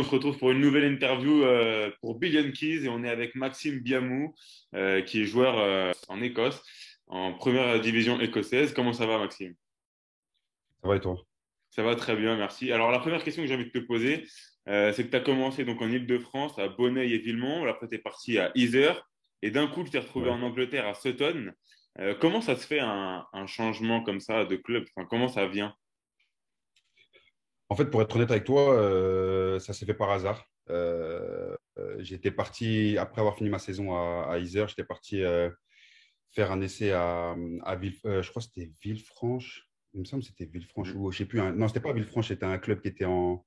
se retrouve pour une nouvelle interview pour Billion Keys et on est avec Maxime Biamou, qui est joueur en Écosse, en première division écossaise. Comment ça va, Maxime? Ça va et toi? Ça va très bien, merci. Alors, la première question que j'ai envie de te poser, c'est que tu as commencé donc en Île-de-France, à Bonneuil et Villemont. Après, tu es parti à Yzeure et d'un coup, tu t'es retrouvé Ouais. en Angleterre à Sutton. Comment ça se fait un changement comme ça de club? Enfin, comment ça vient? En fait, pour être honnête avec toi, ça s'est fait par hasard. J'étais parti, après avoir fini ma saison à Yzeure, j'étais parti faire un essai à je crois que c'était Villefranche. Il me semble que c'était Villefranche Mhm. ou je sais plus. Non, c'était pas Villefranche, c'était un club qui était en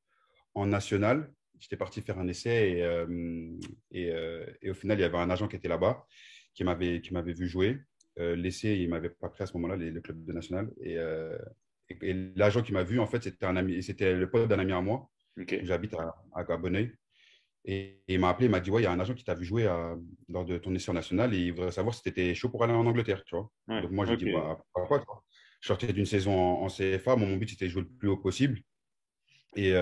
national. J'étais parti faire un essai et au final, il y avait un agent qui était là-bas qui m'avait vu jouer. L'essai, il m'avait pas pris à ce moment-là, le club de national. Et l'agent qui m'a vu, en fait, c'était un ami, c'était le pote d'un ami à moi. Ok. J'habite à Bonneuil. Et il m'a appelé, il m'a dit, ouais, il y a un agent qui t'a vu jouer lors de ton essai en national et il voudrait savoir si tu étais chaud pour aller en Angleterre, tu vois. Ouais. Donc moi, j'ai dit, Ok. bah, pourquoi pas, tu vois. Je sortais d'une saison en CFA, mon but, c'était de jouer le plus haut possible. Et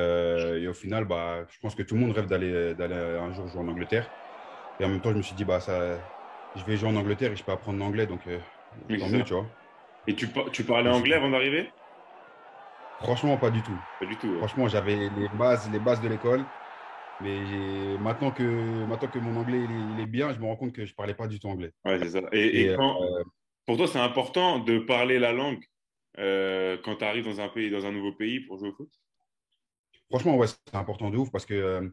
au final, bah, je pense que tout le monde rêve d'aller un jour jouer en Angleterre. Et en même temps, je me suis dit, bah, je vais jouer en Angleterre et je peux apprendre l'anglais, donc Oui, tant c'est mieux, ça. tu vois. Et tu parlais Je me suis anglais dit, avant d'arriver? franchement, pas du tout. Pas du tout, ouais. Franchement, j'avais les bases de l'école, mais maintenant que mon anglais il est bien, je me rends compte que je parlais pas du tout anglais. Ouais, c'est ça. Et Et pour toi, c'est important de parler la langue quand tu arrives dans un pays, dans un nouveau pays pour jouer au foot? franchement, ouais, c'est important de ouf parce que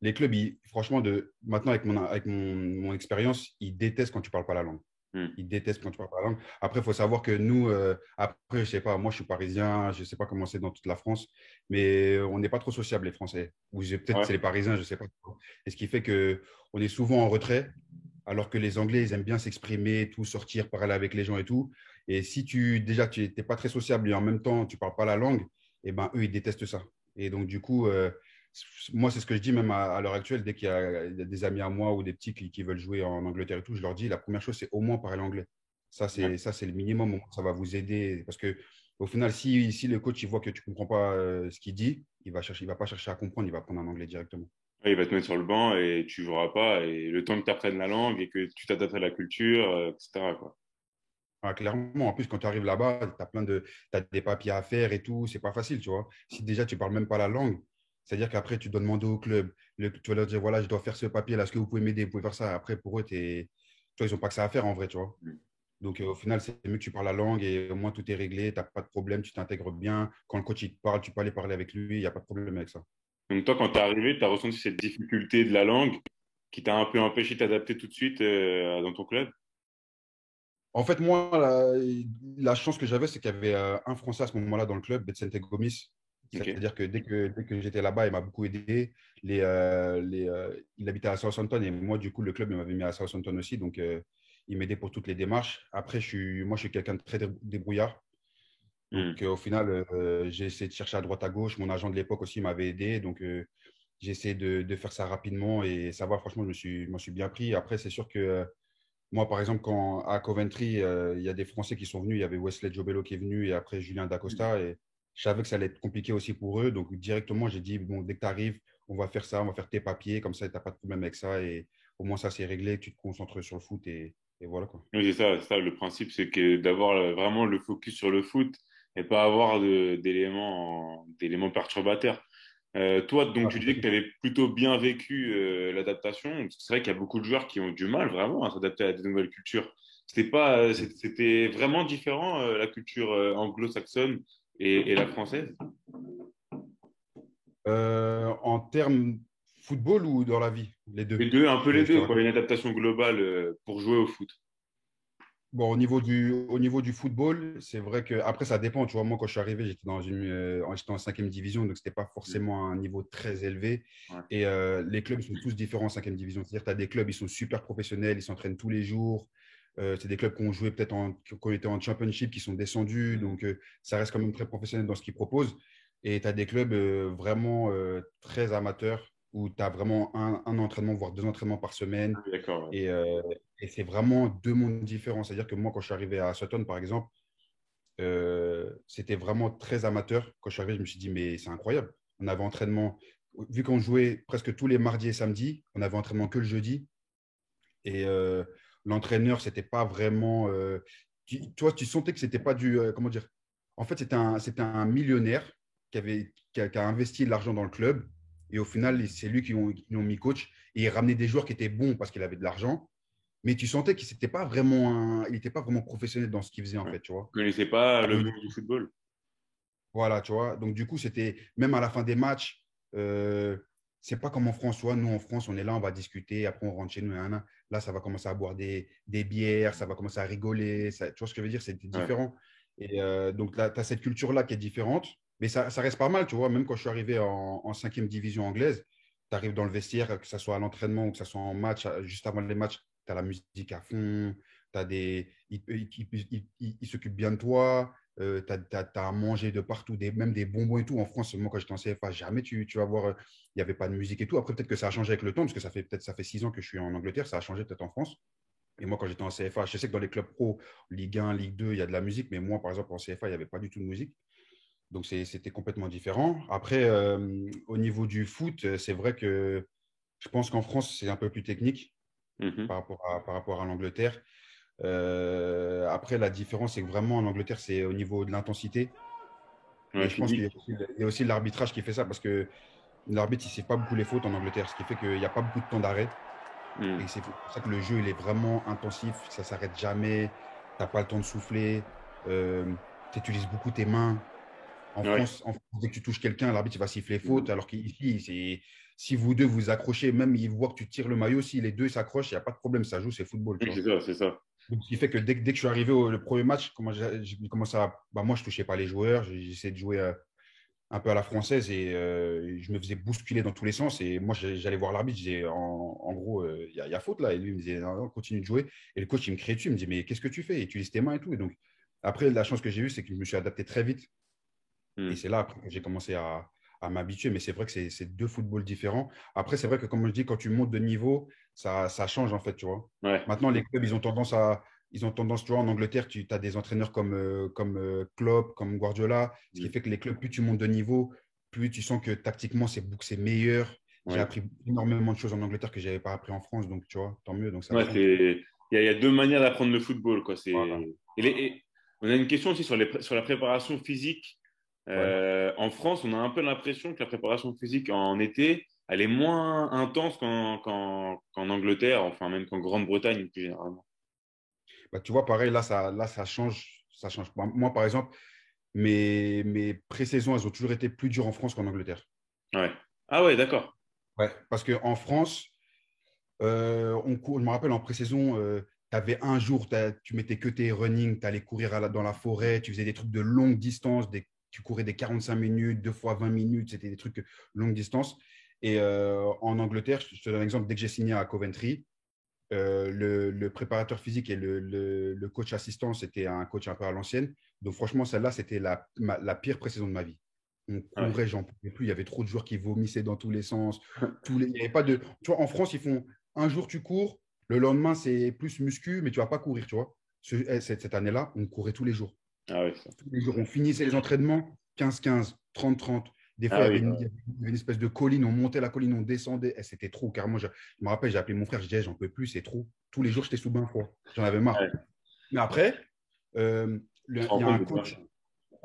les clubs, franchement, maintenant avec mon expérience, ils détestent quand tu parles pas la langue. Hmm. Ils détestent quand tu parles pas la langue. Après, il faut savoir que nous, après, je sais pas, moi, je suis parisien, je sais pas comment c'est dans toute la France, mais on n'est pas trop sociables, les Français. Ou peut-être c'est Ouais. les Parisiens, je sais pas. Et ce qui fait que on est souvent en retrait, alors que les Anglais, ils aiment bien s'exprimer, tout sortir, parler avec les gens et tout. Et si déjà, tu n'es pas très sociable et en même temps, tu parles pas la langue, eh ben, eux, ils détestent ça. Et donc, du coup, moi, c'est ce que je dis même à l'heure actuelle, dès qu'il y a des amis à moi ou des petits qui veulent jouer en Angleterre et tout, je leur dis, la première chose, c'est au moins parler anglais. Ouais. Ça, c'est le minimum, au moins, ça va vous aider. Parce que au final, si le coach il voit que tu ne comprends pas ce qu'il dit, il va pas chercher à comprendre, il va prendre un anglais directement. Ouais, il va te mettre sur le banc et tu joueras pas. Et le temps que tu apprennes la langue et que tu t'adaptes à la culture, etc., quoi. Ah, clairement, en plus, quand tu arrives là-bas, t'as des papiers à faire et tout, c'est pas facile, tu vois. Si déjà tu parles même pas la langue, c'est-à-dire qu'après, tu dois demander au club, tu vas leur dire, voilà, je dois faire ce papier-là, est-ce que vous pouvez m'aider, vous pouvez faire ça. Après, pour eux, tu vois, ils ont pas que ça à faire en vrai, tu vois. Hmm. Donc, au final, c'est mieux que tu parles la langue et au moins tout est réglé, tu n'as pas de problème, tu t'intègres bien. Quand le coach il te parle, tu peux aller parler avec lui, il n'y a pas de problème avec ça. Donc toi, quand tu es arrivé, tu as ressenti cette difficulté de la langue qui t'a un peu empêché de t'adapter tout de suite dans ton club? En fait, moi, la chance que j'avais, c'est qu'il y avait un Français à ce moment-là dans le club, Betsente Gomis. Ok. C'est-à-dire que dès que j'étais là-bas, il m'a beaucoup aidé. Il habitait à Southampton et moi, du coup, le club il m'avait mis à Southampton aussi. Donc, il m'aidait pour toutes les démarches. Après, moi, je suis quelqu'un de très débrouillard. Donc, Hmm. au final, j'ai essayé de chercher à droite à gauche. Mon agent de l'époque aussi m'avait aidé. Donc, j'ai essayé de faire ça rapidement et ça va, franchement, je m'en suis bien pris. Après, c'est sûr que moi, par exemple, quand à Coventry, il y a des Français qui sont venus, il y avait Wesley Jobello qui est venu et après Julien Dacosta. Et je savais que ça allait être compliqué aussi pour eux. Donc, directement, j'ai dit, bon, dès que tu arrives, on va faire ça, on va faire tes papiers. Comme ça, tu n'as pas de problème avec ça. Et au moins, ça, c'est réglé. Tu te concentres sur le foot et voilà, quoi. Oui, c'est ça. Le principe, c'est que d'avoir vraiment le focus sur le foot et pas avoir d'éléments perturbateurs. Toi, donc, Ah, tu disais que tu complètement. avais plutôt bien vécu l'adaptation. C'est vrai qu'il y a beaucoup de joueurs qui ont du mal vraiment à s'adapter à des nouvelles cultures. C'était vraiment différent la culture anglo-saxonne et la française. En termes football ou dans la vie? Les Les deux. deux, un peu les Je te deux, quoi. raconte. Une adaptation globale pour jouer au foot. Bon, au niveau du football, c'est vrai que après ça dépend. Tu vois, moi quand je suis arrivé, j'étais en cinquième division, donc c'était pas Mm. forcément un niveau très élevé. Ouais. Et les clubs sont tous différents en cinquième division. C'est-à-dire, tu as des clubs, ils sont super professionnels, ils s'entraînent tous les jours. C'est des clubs qui ont joué peut-être qui ont été en championship, qui sont descendus, donc ça reste quand même très professionnel dans ce qu'ils proposent. Et tu as des clubs vraiment très amateurs où tu as vraiment un entraînement, voire deux entraînements par Ah semaine. oui, d'accord. Ouais. Et c'est vraiment deux mondes différents. C'est-à-dire que moi, quand je suis arrivé à Sutton, par exemple, c'était vraiment très amateur. Quand je suis arrivé, je me suis dit, mais c'est incroyable. On avait entraînement. vu qu'on jouait presque tous les mardis et samedis, on avait entraînement que le jeudi. Et l'entraîneur, c'était pas vraiment. Toi, tu sentais que c'était pas du. Comment dire? En fait, c'était un millionnaire qui a investi de l'argent dans le club. Et au final, c'est lui qui l'ont mis coach. Et il ramenait des joueurs qui étaient bons parce qu'il avait de l'argent. Mais tu sentais qu'il n'était pas vraiment, il n'était pas vraiment professionnel dans ce qu'il faisait, en Ouais. fait, tu vois. Vous connaissez pas le Donc, monde du football. voilà, tu vois. Donc, du coup, c'était même à la fin des matchs, c'est pas comme en France, tu vois. Nous, en France, on est là, on va discuter, après, on rentre chez nous. Nanana. Là, ça va commencer à boire des bières, ça va commencer à rigoler. Tu vois ce que je veux dire? C'est Ouais. différent. Et donc, là, tu as cette culture-là qui est différente, mais ça reste pas mal, tu vois. Même quand je suis arrivé en 5e division anglaise, tu arrives dans le vestiaire, que ce soit à l'entraînement ou que ce soit en match, juste avant les matchs, tu as la musique à fond, ils s'occupent bien de toi. Tu as à manger de partout, même des bonbons et tout. En France, moi, quand j'étais en CFA, jamais tu vas voir, il n'y avait pas de musique et tout. Après, peut-être que ça a changé avec le temps, parce que ça fait 6 ans que je suis en Angleterre, ça a changé peut-être en France. Et moi, quand j'étais en CFA, je sais que dans les clubs pro, Ligue 1, Ligue 2, il y a de la musique, mais moi, par exemple, en CFA, il n'y avait pas du tout de musique. Donc, c'était complètement différent. Après, au niveau du foot, c'est vrai que je pense qu'en France, c'est un peu plus technique Mhm. par rapport à l'Angleterre. Après, la différence, c'est que vraiment en Angleterre, c'est au niveau de l'intensité. Ouais, Et je pense qu'il y physique. a il y a aussi l'arbitrage qui fait ça parce que l'arbitre, il ne sait pas beaucoup les fautes en Angleterre, ce qui fait qu'il n'y a pas beaucoup de temps d'arrêt. Hmm. Et c'est pour ça que le jeu, il est vraiment intensif, ça ne s'arrête jamais, tu n'as pas le temps de souffler, tu utilises beaucoup tes mains. Ouais. En France, dès que tu touches quelqu'un, l'arbitre il va siffler faute, Mhm. alors qu'ici, si vous deux vous accrochez, même il voit que tu tires le maillot, si les deux s'accrochent, il n'y a pas de problème, ça joue, c'est football, tu Oui, vois. c'est ça, c'est ça. Donc, ce qui fait que dès que je suis arrivé le premier match, j'ai commencé à. Bah, moi, je ne touchais pas les joueurs, j'essayais de jouer un peu à la française et je me faisais bousculer dans tous les sens. Et moi, j'allais voir l'arbitre, je disais en gros, il y a faute là. Et lui, il me disait, non, non, continue de jouer. Et le coach, il me criait dessus, il me dit, mais qu'est-ce que tu fais? Utilise tes mains et tout. Et donc, après, la chance que j'ai eue, c'est que je me suis adapté très vite. Et Hmm. c'est là après, que j'ai commencé à m'habituer. Mais c'est vrai que c'est deux footballs différents. Après, c'est vrai que, comme je dis, quand tu montes de niveau, ça change en fait, tu vois. Ouais. Maintenant, les clubs, ils ont tendance, tu vois, en Angleterre, tu as des entraîneurs comme Klopp, comme Guardiola, ce qui Hmm. fait que les clubs, plus tu montes de niveau, plus tu sens que tactiquement, c'est meilleur. J'ai Ouais. appris énormément de choses en Angleterre que je n'avais pas appris en France, donc tu vois, tant mieux, donc ça Ouais, change. il y a deux manières d'apprendre le football, quoi. Voilà. On a une question aussi sur la préparation physique. Ouais. En France, on a un peu l'impression que la préparation physique en été, elle est moins intense qu'en Angleterre, enfin même qu'en Grande-Bretagne plus généralement. Bah, tu vois, pareil, là, ça change. Ça change. Moi, par exemple, mes pré-saisons, elles ont toujours été plus dures en France qu'en Angleterre. Ouais. Ah ouais, d'accord. Ouais. Parce qu'en France, je me rappelle en pré-saison, tu avais un jour, tu mettais que tes running, tu allais courir dans la forêt, tu faisais des trucs de longue distance, tu courais des 45 minutes, 2 fois 20 minutes, c'était des trucs longue distance. Et en Angleterre, je te donne un exemple, dès que j'ai signé à Coventry, le préparateur physique et le coach assistant, c'était un coach un peu à l'ancienne. Donc franchement, celle-là, c'était la pire pré-saison de ma vie. On Ouais. courait, j'en pouvais plus. Il y avait trop de joueurs qui vomissaient dans tous les sens. Il y avait pas de. Tu vois, en France, ils font un jour tu cours, le lendemain c'est plus muscu, mais tu vas pas courir, tu vois. Cette année-là, on courait tous les jours. Ah ouais, ça. Tous les jours, on finissait les entraînements 15-15, 30-30. Des fois, Ah oui. il y avait une espèce de colline, on montait la colline, on descendait. C'était trop. Carrément, je me rappelle, j'ai appelé mon frère, je disais, j'en peux plus, c'est trop. Tous les jours, j'étais sous bain froid. J'en avais marre. Ouais. Mais après, euh, Tu te il rends y a compte un de ça. coach.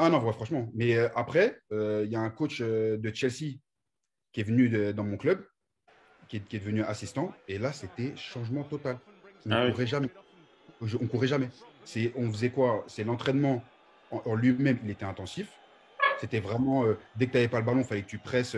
Ah non, ouais, franchement. Mais après, il y a un coach de Chelsea qui est venu dans mon club, qui est devenu assistant. Et là, c'était changement total. On Ah oui. courait jamais. On courait jamais. On faisait quoi? C'est l'entraînement en lui-même, il était intensif. C'était vraiment, dès que tu n'avais pas le ballon, fallait que tu presses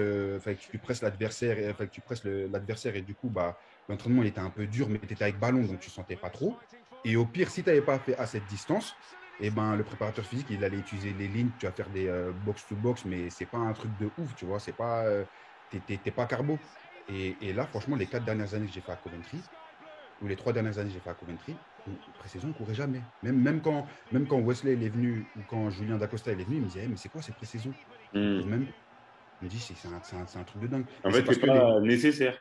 l'adversaire, fallait que tu presses l'adversaire. Et du coup, bah, l'entraînement, il était un peu dur, mais tu étais avec ballon, donc tu ne sentais pas trop. Et au pire, si tu n'avais pas fait à cette distance, et ben, le préparateur physique, il allait utiliser les lignes, tu vas faire des box-to-box, mais c'est pas un truc de ouf, tu vois, c'est pas, t'es pas carbo. Et là, franchement, les 4 dernières années que j'ai fait à Coventry, ou les 3 dernières années que j'ai fait à Coventry, pré-saison, on ne courait jamais. Même quand Wesley il est venu ou quand Julien Dacosta il est venu, il me disait, hey, mais c'est quoi ces pré-saisons? On court Hmm. même. Il me dit, c'est un truc de dingue. En Mais c'est fait, parce c'est que pas nécessaire.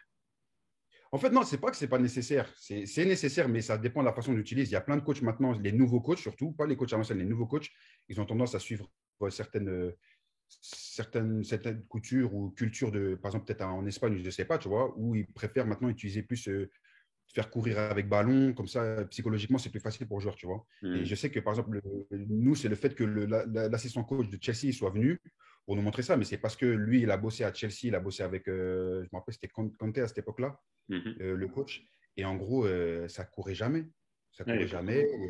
En fait, non, c'est pas que c'est pas nécessaire. C'est nécessaire, mais ça dépend de la façon d'utiliser. Il y a plein de coachs maintenant, les nouveaux coachs surtout, pas les coachs à l'ancienne, les nouveaux coachs, ils ont tendance à suivre certaines, certaines coutures ou cultures de, par exemple, peut-être en Espagne, je ne sais pas, tu vois, où ils préfèrent maintenant utiliser plus faire courir avec ballon, comme ça, psychologiquement, c'est plus facile pour le joueur, tu vois. Et Hmm. je sais que, par exemple, nous, c'est le fait que l'assistant coach de Chelsea soit venu pour nous montrer ça, mais c'est parce que lui, il a bossé à Chelsea, il a bossé avec, je me rappelle, c'était Conte à cette époque-là, Mhm. le coach. Et en gros, ça courait jamais. Ça Ouais, courait jamais. Il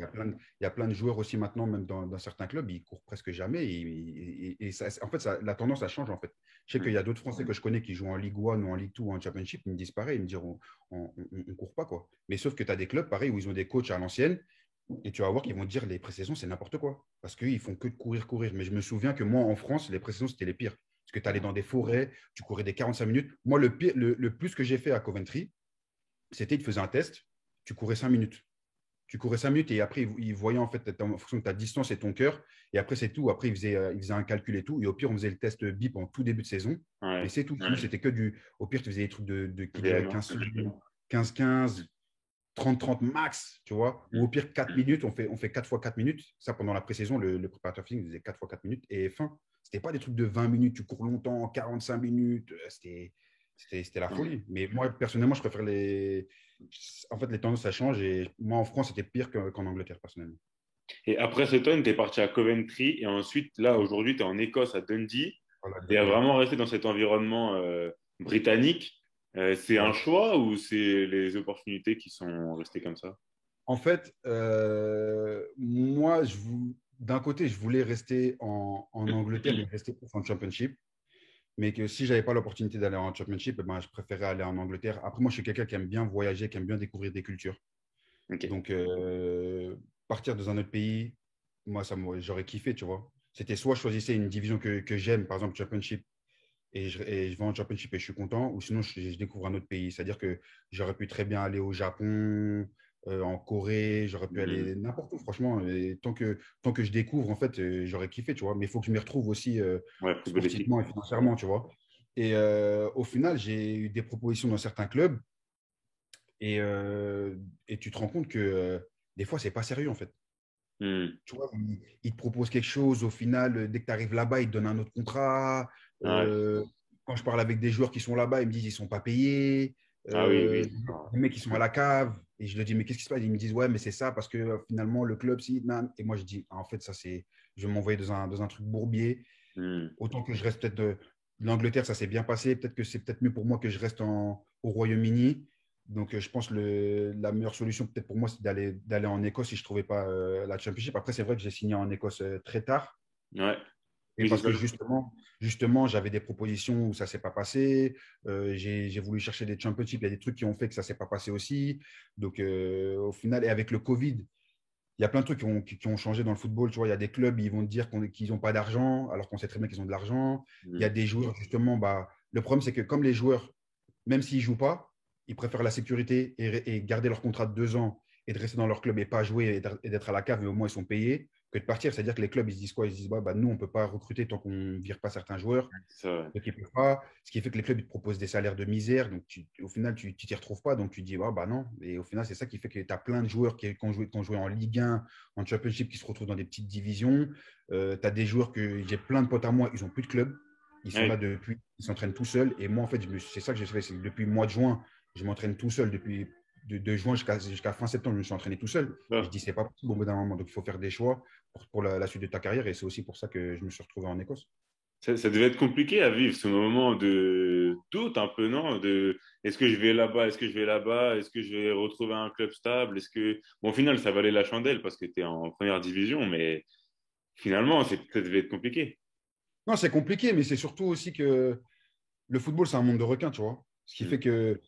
y a plein de joueurs aussi maintenant, même dans certains clubs, ils courent presque jamais. Et en fait, la tendance, ça change en fait. Je sais qu'il y a d'autres Français que je connais qui jouent en Ligue 1 ou en Ligue 2 ou en Championship, ils me disent pareil, ils me disent on ne court pas quoi. Mais sauf que tu as des clubs pareil où ils ont des coachs à l'ancienne et tu vas voir qu'ils vont te dire les pré-saisons, c'est n'importe quoi. Parce qu'ils font que de courir, courir. Mais je me souviens que moi, en France, les pré-saisons, c'était les pires. Parce que tu allais dans des forêts, tu courais des 45 minutes. Moi, le plus que j'ai fait à Coventry, c'était, il te faisait un test, tu courais 5 minutes. Tu courais 5 minutes et après, il voyait en fait en fonction de ta distance et ton cœur. Et après, c'est tout. Après, il faisait un calcul et tout. Et au pire, on faisait le test BIP en tout début de saison. Mais ouais. c'est tout. Nous, c'était que du. Au pire, tu faisais des trucs qui duraient VMA. 15 secondes, 15, 30 max, tu vois. Ou au Hmm. pire, 4 minutes. On fait 4 fois 4 minutes. Ça, pendant la pré-saison, le préparateur physique faisait 4 fois 4 minutes. Et fin. C'était pas des trucs de 20 minutes, tu cours longtemps, 45 minutes. C'était la folie. Mais moi, personnellement, je préfère les. En fait, les tendances, ça change. Et moi, en France, c'était pire qu'en Angleterre, personnellement. Et après Sutton, tu es parti à Coventry et ensuite, là, aujourd'hui, tu es en Écosse, à Dundee. Voilà, Et à exactement. vraiment rester dans cet environnement britannique. C'est un Ouais. choix ou c'est les opportunités qui sont restées comme ça? En fait, moi, d'un côté, je voulais rester en Angleterre et rester en Championship. Mais que si j'avais pas l'opportunité d'aller en Championship, eh ben, je préférais aller en Angleterre. Après, moi, je suis quelqu'un qui aime bien voyager, qui aime bien découvrir des cultures. Ok. Donc, partir dans un autre pays, moi, j'aurais kiffé, tu vois. C'était soit je choisissais une division que j'aime, par exemple Championship, et je vais en Championship et je suis content, ou sinon je découvre un autre pays. C'est-à-dire que j'aurais pu très bien aller au Japon, en Corée, j'aurais pu Mhm. aller n'importe où, franchement. Et tant que je découvre, en fait, j'aurais kiffé, tu vois. Mais il faut que je m'y retrouve aussi Ouais, footballistique. sportivement et financièrement, tu vois. Et au final, j'ai eu des propositions dans certains clubs et, euh, et tu te rends compte que des fois, c'est pas sérieux, en fait. Mhm. Tu vois, il te propose quelque chose, au final, dès que tu arrives là-bas, il te donne un autre contrat. Ouais. Euh, Quand je parle avec des joueurs qui sont là-bas, ils me disent ils ne sont pas payés. Ah oui, oui. Les mecs qui sont à la cave. Et je leur dis, mais qu'est-ce qui se passe? Ils me disent, ouais, mais c'est ça, parce que finalement, le club, si. Nan. Et moi, je dis, ah, en fait, ça, c'est. Je vais m'envoyer dans un truc bourbier. Mhm. Autant que je reste peut-être de l'Angleterre, ça s'est bien passé. Peut-être que c'est peut-être mieux pour moi que je reste au Royaume-Uni. Donc, je pense que la meilleure solution, peut-être pour moi, c'est d'aller en Écosse si je ne trouvais pas la Championship. Après, c'est vrai que j'ai signé en Écosse très tard. Ouais. Et Oui, c'est parce ça. que justement j'avais des propositions où ça ne s'est pas passé. J'ai voulu chercher des championships. Il y a des trucs qui ont fait que ça ne s'est pas passé aussi. Donc, au final, et avec le Covid, il y a plein de trucs qui ont changé dans le football. Tu vois, il y a des clubs, ils vont te dire qu'ils n'ont pas d'argent, alors qu'on sait très bien qu'ils ont de l'argent. Il y a Mhm. des joueurs, justement, bah, le problème, c'est que comme les joueurs, même s'ils ne jouent pas, ils préfèrent la sécurité et garder leur contrat de 2 ans et de rester dans leur club et pas jouer et d'être à la cave, et au moins ils sont payés, que de partir. C'est-à-dire que les clubs, ils se disent quoi? Ils se disent, bah, nous, on ne peut pas recruter tant qu'on ne vire pas certains joueurs. C'est ça, ouais. Donc, ils peuvent pas. Ce qui fait que les clubs ils te proposent des salaires de misère. Donc, au final, tu t'y retrouves pas. Donc, tu dis, bah non. Et au final, c'est ça qui fait que tu as plein de joueurs qui ont joué en Ligue 1, en Championship, qui se retrouvent dans des petites divisions. Tu as des joueurs que j'ai plein de potes à moi, ils n'ont plus de club. Ils sont là Ouais. depuis, ils s'entraînent tout seuls. Et moi, en fait, c'est ça que j'ai fait. C'est que depuis le mois de juin, je m'entraîne tout seul. Depuis de juin jusqu'à fin septembre, je me suis entraîné tout seul. Et je Ah. dis, c'est pas possible au bout d'un moment. Donc, il faut faire des choix pour la suite de ta carrière. Et c'est aussi pour ça que je me suis retrouvé en Écosse. Ça devait être compliqué à vivre ce moment de doute un peu, non? De est-ce que je vais là-bas, est-ce que je vais là-bas, est-ce que je vais retrouver un club stable, est-ce que bon, au final ça valait la chandelle parce que tu es en première division, mais finalement ça devait être compliqué. Non, c'est compliqué, mais c'est surtout aussi que le football, c'est un monde de requins, tu vois. Ce qui Hmm. fait que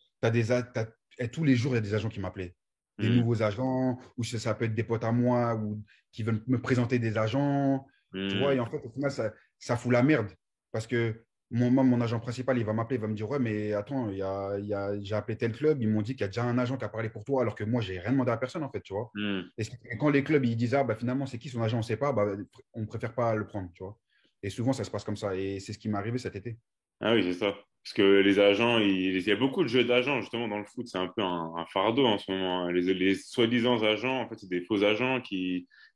et tous les jours, il y a des agents qui m'appelaient. Des Hmm. nouveaux agents, ou ça peut être des potes à moi, ou qui veulent me présenter des agents, tu vois. Hmm. Et en fait, au final, ça fout la merde. Parce que mon agent principal, il va m'appeler, il va me dire, ouais, mais attends, j'ai appelé tel club, ils m'ont dit qu'il y a déjà un agent qui a parlé pour toi, alors que moi, j'ai rien demandé à personne, en fait, tu vois. Hmm. Et quand les clubs, ils disent, ah, bah, finalement, c'est qui son agent, on ne sait pas, bah, on préfère pas le prendre, tu vois. Et souvent, ça se passe comme ça. Et c'est ce qui m'est arrivé cet été. Ah oui, c'est ça. Parce que les agents, il y a beaucoup de jeux d'agents justement dans le foot. C'est un peu un fardeau en ce moment, hein. Les soi-disant agents, en fait, c'est des faux agents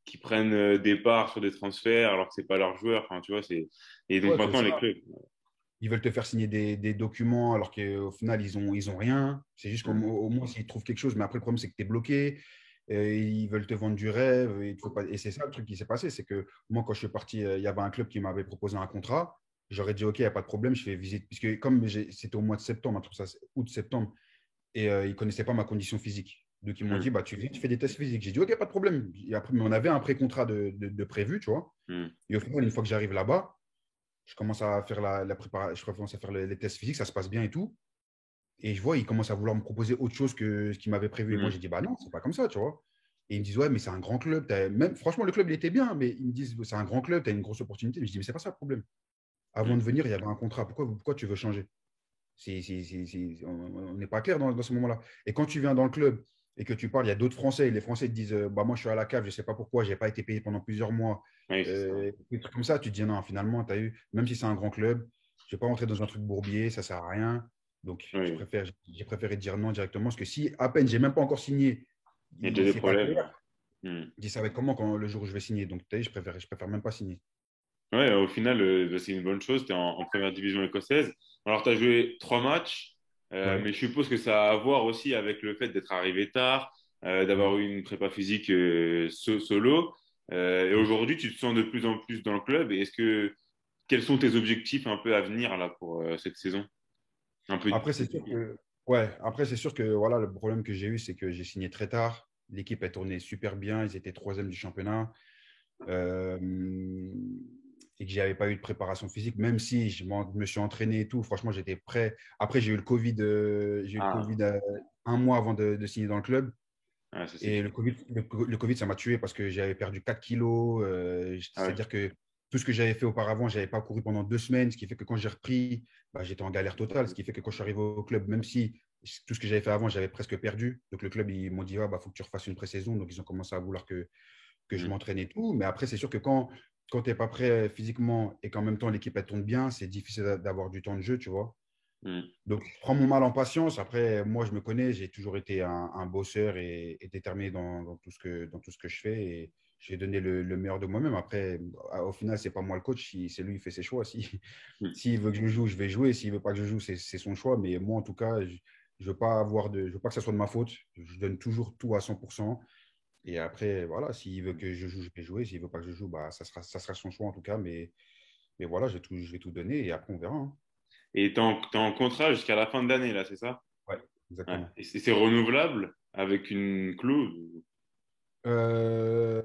qui prennent des parts sur des transferts alors que c'est pas leur joueur. Enfin, tu vois, et donc Ouais, c'est maintenant les ça. clubs. Ils veulent te faire signer des documents alors qu'au final, ils ont rien. C'est juste qu'au Mm. au moins, s'ils trouvent quelque chose, mais après, le problème, c'est que tu es bloqué. Ils veulent te vendre du rêve. Et, il faut pas... et c'est ça le truc qui s'est passé. C'est que moi, quand je suis parti, il y avait un club qui m'avait proposé un contrat. J'aurais dit, OK, il n'y a pas de problème, je fais visite. Puisque comme c'était au mois de septembre, un truc ça, août-septembre, et ils ne connaissaient pas ma condition physique. Donc, ils m'ont Mm. dit, bah, tu viens, tu fais des tests physiques. J'ai dit, OK, pas de problème. Et après, mais on avait un pré-contrat de prévu, tu vois. Mm. Et au final, une fois que j'arrive là-bas, je commence à faire la préparation, je commence à faire les tests physiques, ça se passe bien et tout. Et je vois, ils commencent à vouloir me proposer autre chose que ce qu'ils m'avaient prévu. Et moi, j'ai Mm. dit, bah non, c'est pas comme ça, tu vois. Et ils me disent, ouais, mais c'est un grand club. Même, franchement, le club, il était bien, mais ils me disent, c'est un grand club, tu as une grosse opportunité. Mais je dis, mais c'est pas ça le problème. Avant Mm. de venir, il y avait un contrat. Pourquoi tu veux changer? On n'est pas clair dans ce moment-là. Et quand tu viens dans le club et que tu parles, il y a d'autres Français, et les Français te disent, bah, moi, je suis à la cave, je ne sais pas pourquoi, je n'ai pas été payé pendant plusieurs mois. Oui, c'est ça. Des trucs comme ça, tu te dis, non, finalement, tu as eu, même si c'est un grand club, je ne vais pas rentrer dans un truc bourbier, ça ne sert à rien. Donc, Oui. j'ai préféré dire non directement, parce que si à peine, j'ai même pas encore signé, Il y a déjà des c'est pas problèmes. clair, Mm. je dis, ça va être comment quand, le jour où je vais signer. Donc, tu sais, je préfère même pas signer. Ouais, au final, bah, c'est une bonne chose. Tu es en première division écossaise. Alors, tu as joué 3 matchs, Ouais. mais je suppose que ça a à voir aussi avec le fait d'être arrivé tard, d'avoir Mm. eu une prépa physique solo. Et Mm. aujourd'hui, tu te sens de plus en plus dans le club. Et quels sont tes objectifs un peu à venir là pour cette saison? Un peu. Après, c'est sûr que, ouais, après, c'est sûr que voilà, le problème que j'ai eu, c'est que j'ai signé très tard. L'équipe a tourné super bien. Ils étaient troisième du championnat. Euh, et que j'avais pas eu de préparation physique, même si me suis entraîné et tout. Franchement, j'étais prêt. Après, j'ai eu le Ah, Covid un mois avant de signer dans le club. ah, ça c'est Et dur. le COVID, ça m'a tué parce que j'avais perdu 4 kilos. Ah ouais. C'est-à-dire que tout ce que j'avais fait auparavant, je n'avais pas couru pendant 2 semaines, ce qui fait que quand j'ai repris, bah, j'étais en galère totale. Ce qui fait que quand je suis arrivé au club, même si tout ce que j'avais fait avant, j'avais presque perdu. Donc le club, ils m'ont dit, ah, bah, faut que tu refasses une pré-saison. Donc ils ont commencé à vouloir que je Mm. m'entraîne et tout. Mais après, c'est sûr que quand tu n'es pas prêt physiquement et qu'en même temps l'équipe elle tourne bien, c'est difficile d'avoir du temps de jeu, tu vois. Mm. Donc, je prends mon mal en patience. Après, moi, je me connais, j'ai toujours été un bosseur et déterminé dans tout ce que je fais. Et j'ai donné le meilleur de moi-même. Après, au final, c'est pas moi le coach, c'est lui qui fait ses choix. Mm. S'il veut que je joue, je vais jouer. S'il veut pas que je joue, c'est son choix. Mais moi, en tout cas, je veux pas je veux pas que ça soit de ma faute. Je donne toujours tout à 100%. Et après, voilà, s'il veut que je joue, je vais jouer. S'il veut pas que je joue, bah, ça sera son choix en tout cas. Mais voilà, je vais tout donner et après, on verra, hein. Et t'es en contrat jusqu'à la fin de l'année là, c'est ça? Ouais, Ouais. exactement. Et c'est renouvelable avec une clause? Euh,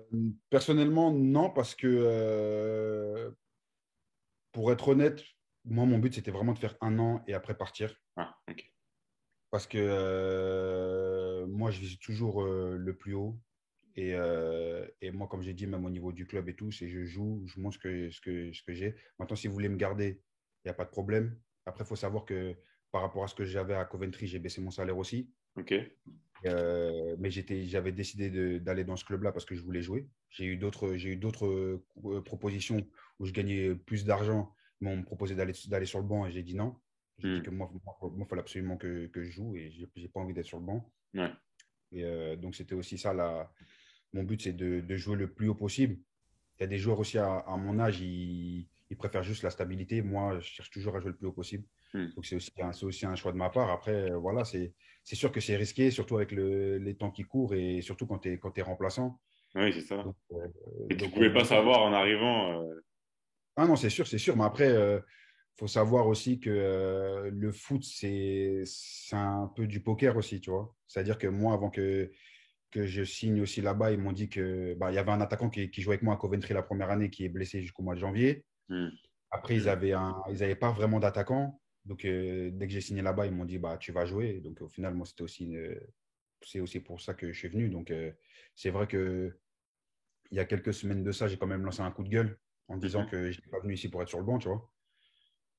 Personnellement, non, parce que pour être honnête, moi, mon but, c'était vraiment de faire 1 an et après partir. Ah, ok. Parce que moi, je vise toujours le plus haut. Et moi, comme j'ai dit, même au niveau du club et tout, c'est je joue, je montre ce que j'ai. Maintenant, si vous voulez me garder, il n'y a pas de problème. Après, il faut savoir que par rapport à ce que j'avais à Coventry, j'ai baissé mon salaire aussi. Ok. Mais j'avais décidé d'aller dans ce club-là parce que je voulais jouer. J'ai eu d'autres propositions où je gagnais plus d'argent, mais on me proposait d'aller sur le banc et j'ai dit non. J'ai dit Hmm. que il fallait absolument que je joue et j'ai pas envie d'être sur le banc. Ouais. Et donc, c'était aussi ça. Mon but, c'est de jouer le plus haut possible. Il y a des joueurs aussi à mon âge, ils préfèrent juste la stabilité. Moi, je cherche toujours à jouer le plus haut possible. Hmm. Donc, c'est aussi un choix de ma part. Après, voilà, c'est sûr que c'est risqué, surtout avec les temps qui courent et surtout quand tu es remplaçant. Oui, c'est ça. Donc, Et tu pouvais pas voilà. savoir en arrivant. Ah non, c'est sûr. Mais après, faut savoir aussi que le foot, c'est un peu du poker aussi, tu vois. C'est-à-dire que moi, avant que je signe aussi là-bas, ils m'ont dit que bah, il y avait un attaquant qui jouait avec moi à Coventry la première année qui est blessé jusqu'au mois de janvier. Hmm. Après, ils avaient pas vraiment d'attaquant. Donc, dès que j'ai signé là-bas, ils m'ont dit bah, tu vas jouer. Donc, au final, moi, c'est aussi pour ça que je suis venu. Donc, c'est vrai que il y a quelques semaines de ça, j'ai quand même lancé un coup de gueule en disant Mhm. que je n'étais pas venu ici pour être sur le banc, tu vois.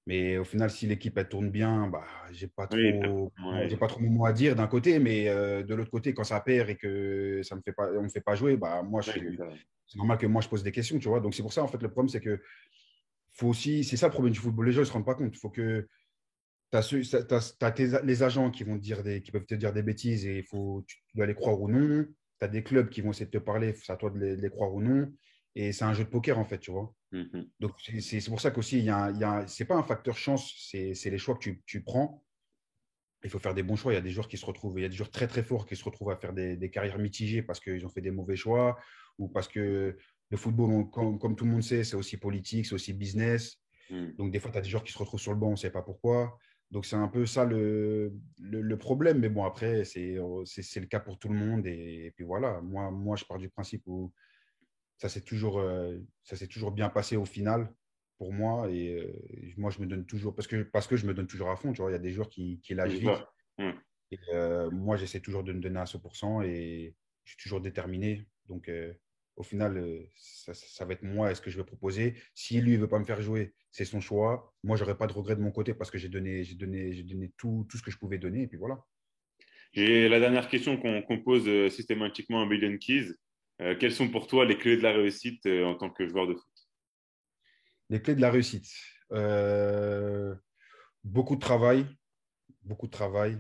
Mais au final, si l'équipe elle tourne bien, bah, Oui, j'ai ouais. pas trop mon mot à dire d'un côté, mais de l'autre côté, quand ça perd et que ça me fait pas, on me fait pas jouer, bah moi Ouais, c'est ça. c'est normal que moi je pose des questions, tu vois. Donc c'est pour ça en fait le problème c'est que faut aussi, c'est ça le problème du football. Les gens ne se rendent pas compte. Il faut que les agents qui vont te dire qui peuvent te dire des bêtises et tu dois les croire ou non. as des clubs qui vont essayer de te parler, c'est à toi de les croire ou non. Et c'est un jeu de poker, en fait, tu vois. Mhm. Donc, c'est pour ça qu'aussi, c'est pas un facteur chance, c'est les choix que tu prends. Il faut faire des bons choix. Il y a des joueurs qui se retrouvent, il y a des joueurs très très forts qui se retrouvent à faire des carrières mitigées parce qu'ils ont fait des mauvais choix ou parce que le football, comme tout le monde sait, c'est aussi politique, c'est aussi business. Mhm. Donc des fois, tu as des joueurs qui se retrouvent sur le banc, on ne sait pas pourquoi. Donc c'est un peu ça le problème. Mais bon, après, c'est le cas pour tout le monde. Et puis voilà, moi, je pars du principe où ça s'est toujours bien passé au final pour moi. Et moi, je me donne toujours, parce que je me donne toujours à fond. Tu vois, il y a des joueurs qui lâchent C'est vite. ça. Ouais. Et, moi, j'essaie toujours de me donner à 100% et je suis toujours déterminé. Donc, au final, ça va être moi et ce que je vais proposer. Si lui ne veut pas me faire jouer, c'est son choix. Moi, je n'aurai pas de regret de mon côté parce que j'ai donné tout ce que je pouvais donner. Et puis voilà. J'ai la dernière question qu'on pose systématiquement à Billion Keys. Quelles sont pour toi les clés de la réussite en tant que joueur de foot? Les clés de la réussite. Euh, beaucoup de travail, beaucoup de travail,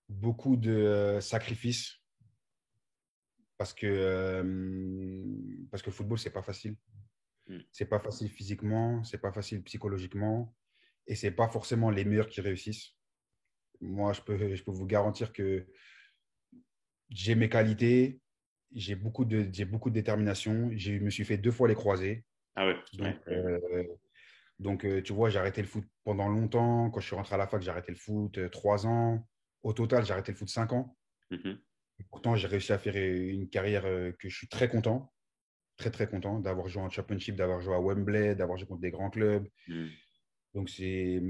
beaucoup de sacrifices parce que le football, c'est pas facile. Mm. C'est pas facile physiquement, c'est pas facile psychologiquement et c'est pas forcément les meilleurs qui réussissent. Moi, je peux vous garantir que j'ai mes qualités, j'ai beaucoup de détermination. Je me suis fait 2 fois les croisés. Ah ouais, Donc, ouais, ouais. tu vois, j'ai arrêté le foot pendant longtemps. Quand je suis rentré à la fac, j'ai arrêté le foot 3 ans. Au total, j'ai arrêté le foot 5 ans. Mhm. Et pourtant, j'ai réussi à faire une carrière que je suis très content, très, très content d'avoir joué en Championship, d'avoir joué à Wembley, d'avoir joué contre des grands clubs. Mm. Donc, c'est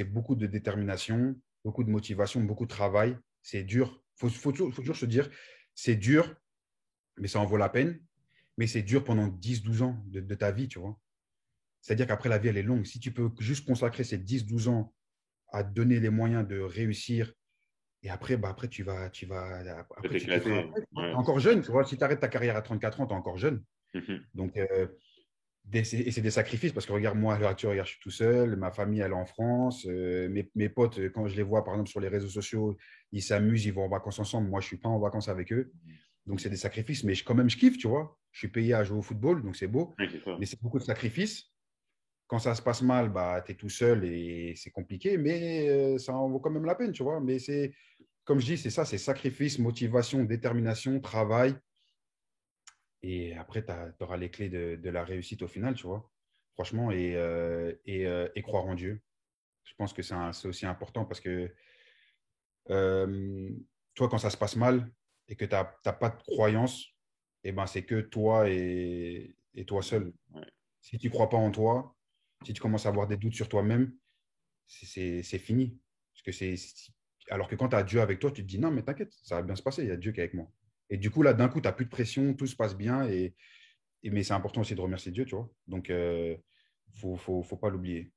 beaucoup de détermination, beaucoup de motivation, beaucoup de travail. C'est dur. Faut toujours se dire, c'est dur, mais ça en vaut la peine. Mais c'est dur pendant 10 12 ans de ta vie, tu vois. C'est-à-dire qu'après, la vie, elle est longue. Si tu peux juste consacrer ces 10 12 ans à te donner les moyens de réussir, et après, bah, Ça après, tu kifferas t'éclater. après. Tu es Ouais. encore jeune, tu vois. Si tu arrêtes ta carrière à 34 ans, tu es encore jeune. Mhm. Donc, et c'est des sacrifices parce que regarde, moi, à l'heure actuelle, regarde, je suis tout seul, ma famille, elle est en France, mes potes, quand je les vois, par exemple, sur les réseaux sociaux, ils s'amusent, ils vont en vacances ensemble. Moi, je ne suis pas en vacances avec eux. Donc, c'est des sacrifices, mais quand même, je kiffe, tu vois. Je suis payé à jouer au football, donc c'est beau. Ouais, c'est ça. Mais c'est beaucoup de sacrifices. Quand ça se passe mal, bah, tu es tout seul et c'est compliqué, mais ça en vaut quand même la peine, tu vois. Mais c'est, comme je dis, c'est ça, c'est sacrifice, motivation, détermination, travail. Et après, tu auras les clés de la réussite au final, tu vois. Franchement, et croire en Dieu. Je pense que c'est aussi important parce que euh, toi, quand ça se passe mal et que tu n'as pas de croyance, eh ben, c'est que toi et toi seul. Ouais. Si tu ne crois pas en toi, si tu commences à avoir des doutes sur toi-même, c'est fini. Parce que alors que quand tu as Dieu avec toi, tu te dis non, mais t'inquiète, ça va bien se passer, il y a Dieu qui est avec moi. Et du coup, là, d'un coup, tu n'as plus de pression, tout se passe bien. Mais c'est important aussi de remercier Dieu, tu vois. Donc, faut pas l'oublier.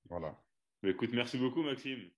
Voilà. Mais écoute, merci beaucoup, Maxime.